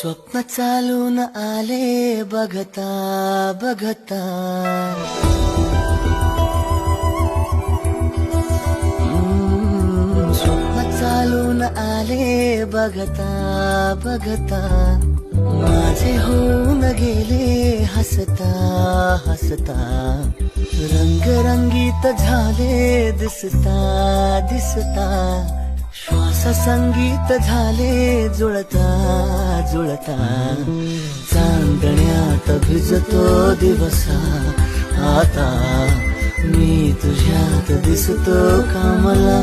स्वप्न चालून आले बघता बघता, स्वप्न चालून आले बघता बघता, माझे होऊन गेले हसता हसता, रंगरंगीत झाले दिसता दिसता, श्वास संगीत झाले जुळता जुळता, चांदण्यात भिजतो दिवसा आता, मी तुझ्यात दिसतो का मला.